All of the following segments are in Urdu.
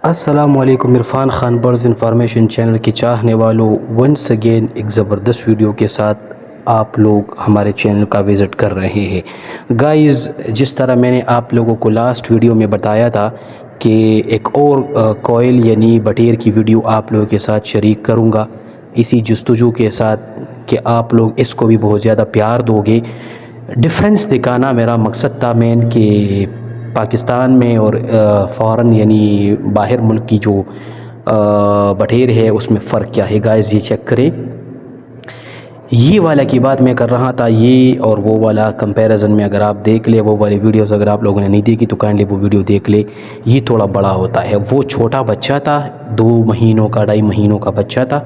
السلام علیکم، Irfan Khan birds information channel کے چاہنے والوں، ونس اگین ایک زبردست ویڈیو کے ساتھ آپ لوگ ہمارے چینل کا وزٹ کر رہے ہیں گائز۔ جس طرح میں نے آپ لوگوں کو لاسٹ ویڈیو میں بتایا تھا کہ ایک اور کوئل یعنی بٹیر کی ویڈیو آپ لوگوں کے ساتھ شریک کروں گا، اسی جستجو کے ساتھ کہ آپ لوگ اس کو بھی بہت زیادہ پیار دو گے۔ ڈفرینس دکھانا میرا مقصد تھا مین کہ پاکستان میں اور فارن یعنی باہر ملک کی جو بٹیر ہے اس میں فرق کیا ہے گائز۔ یہ چیک کریں، یہ والا کی بات میں کر رہا تھا، یہ اور وہ والا کمپیریزن میں اگر آپ دیکھ لیں وہ والی ویڈیوز، اگر آپ لوگوں نے نہیں دیکھی تو کائنڈلی وہ ویڈیو دیکھ لے۔ یہ تھوڑا بڑا ہوتا ہے، وہ چھوٹا بچہ تھا، 2 مہینوں کا 2.5 مہینوں کا بچہ تھا،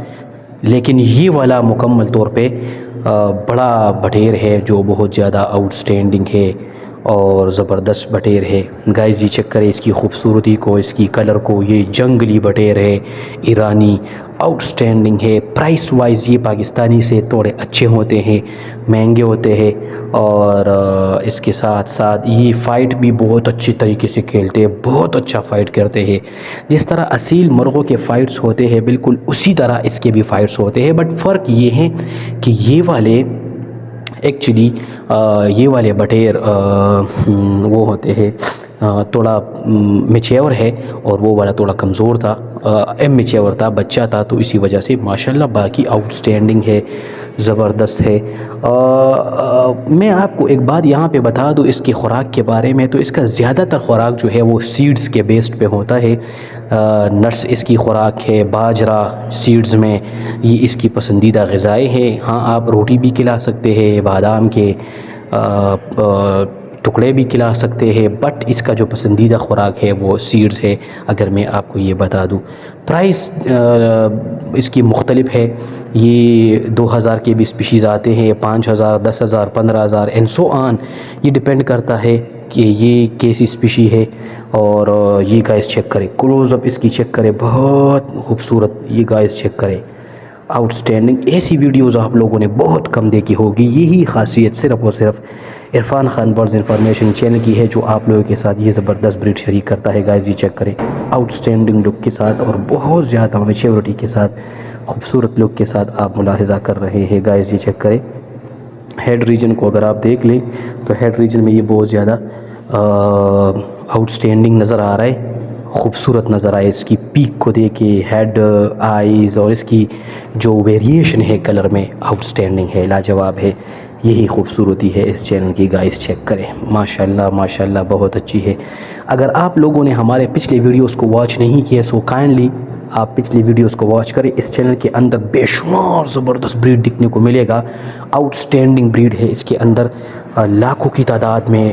لیکن یہ والا مکمل طور پہ بڑا بٹیر ہے جو بہت زیادہ آؤٹ سٹینڈنگ ہے اور زبردست بٹیر ہے گائز۔ یہ چیک کریں اس کی خوبصورتی کو، اس کی کلر کو، یہ جنگلی بٹیر ہے، ایرانی، آؤٹ سٹینڈنگ ہے۔ پرائس وائز یہ پاکستانی سے تھوڑے اچھے ہوتے ہیں، مہنگے ہوتے ہیں، اور اس کے ساتھ ساتھ یہ فائٹ بھی بہت اچھی طریقے سے کھیلتے ہیں، بہت اچھا فائٹ کرتے ہیں۔ جس طرح اصیل مرغوں کے فائٹس ہوتے ہیں بالکل اسی طرح اس کے بھی فائٹس ہوتے ہیں، بٹ فرق یہ ہے کہ یہ والے ایکچولی یہ والے بٹیر وہ ہوتے ہیں تھوڑا میچیور ہے، اور وہ والا تھوڑا کمزور تھا، میچیور تھا، بچہ تھا، تو اسی وجہ سے ماشاءاللہ باقی آؤٹ سٹینڈنگ ہے، زبردست ہے۔ میں آپ کو ایک بات یہاں پہ بتا دوں اس کی خوراک کے بارے میں، تو اس کا زیادہ تر خوراک جو ہے وہ سیڈز کے بیسڈ پہ ہوتا ہے۔ نٹس اس کی خوراک ہے، باجرہ سیڈز میں یہ اس کی پسندیدہ غذائیں ہیں۔ ہاں آپ روٹی بھی کھلا سکتے ہیں، بادام کے ٹکڑے بھی کھلا سکتے ہیں، بٹ اس کا جو پسندیدہ خوراک ہے وہ سیڈز ہے، اگر میں آپ کو یہ بتا دوں۔ پرائس اس کی مختلف ہے، یہ 2000 کے بھی اسپیشیز آتے ہیں، 5000، 10000، 15000 اینڈ سو آن۔ یہ ڈیپینڈ کرتا ہے کہ یہ کیسی اسپیشی ہے۔ اور یہ گائز چیک کرے، کلوز اپ اس کی چیک کرے، بہت خوبصورت، یہ گائز چیک کرے، آؤٹ سٹینڈنگ۔ ایسی ویڈیوز آپ لوگوں نے بہت کم دیکھی ہوگی، یہی خاصیت صرف اور صرف Irfan Khan birds information channel کی ہے جو آپ لوگوں کے ساتھ یہ زبردست بریڈ شریک کرتا ہے گائز۔ یہ چیک کریں، آؤٹ سٹینڈنگ لک کے ساتھ اور بہت زیادہ میچیورٹی کے ساتھ، خوبصورت لک کے ساتھ آپ ملاحظہ کر رہے ہیں گائز۔ یہ چیک کریں، ہیڈ ریجن کو اگر آپ دیکھ لیں تو ہیڈ ریجن میں یہ بہت زیادہ آؤٹ سٹینڈنگ نظر آ رہا ہے، خوبصورت نظر آئے۔ اس کی پیک کو دیکھے، ہیڈ، آئیز اور اس کی جو ویریشن ہے کلر میں، آؤٹ سٹینڈنگ ہے، لاجواب ہے۔ یہی خوبصورتی ہے اس چینل کی گائز، چیک کریں، ماشاءاللہ ماشاءاللہ بہت اچھی ہے۔ اگر آپ لوگوں نے ہمارے پچھلے ویڈیوز کو واچ نہیں کیا سو کائنڈلی آپ پچھلی ویڈیوز کو واچ کریں۔ اس چینل کے اندر بے شمار زبردست بریڈ دیکھنے کو ملے گا، آؤٹ سٹینڈنگ بریڈ ہے اس کے اندر، لاکھوں کی تعداد میں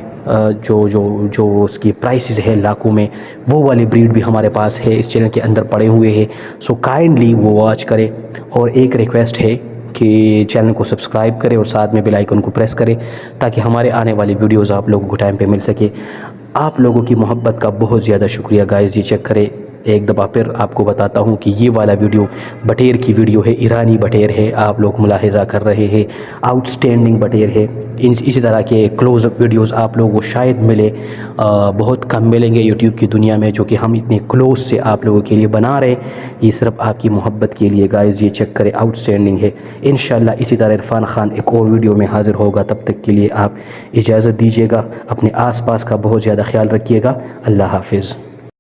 جو اس کی پرائسز ہے لاکھوں میں، وہ والی بریڈ بھی ہمارے پاس ہے، اس چینل کے اندر پڑے ہوئے ہیں، سو کائنڈلی وہ واچ کرے۔ اور ایک ریکویسٹ ہے کہ چینل کو سبسکرائب کرے اور ساتھ میں بیل آئیکن کو پریس کرے تاکہ ہمارے آنے والی ویڈیوز آپ لوگوں کو ٹائم پہ مل سکے۔ آپ لوگوں کی محبت کا بہت زیادہ شکریہ گائز۔ یہ چیک کرے، ایک دفعہ پھر آپ کو بتاتا ہوں کہ یہ والا ویڈیو بٹیر کی ویڈیو ہے، ایرانی بٹیر ہے، آپ لوگ ملاحظہ کر رہے ہیں، آؤٹ سٹینڈنگ بٹیر ہے۔ اسی طرح کے کلوز اپ ویڈیوز آپ لوگوں کو شاید ملے، بہت کم ملیں گے یوٹیوب کی دنیا میں، جو کہ ہم اتنے کلوز سے آپ لوگوں کے لیے بنا رہے ہیں، یہ صرف آپ کی محبت کے لیے گائز۔ یہ چیک کرے، آؤٹ سٹینڈنگ ہے۔ انشاءاللہ اسی طرح عرفان خان ایک اور ویڈیو میں حاضر ہوگا، تب تک کے لیے آپ اجازت دیجیے گا، اپنے آس پاس کا بہت زیادہ خیال رکھیے گا، اللہ حافظ۔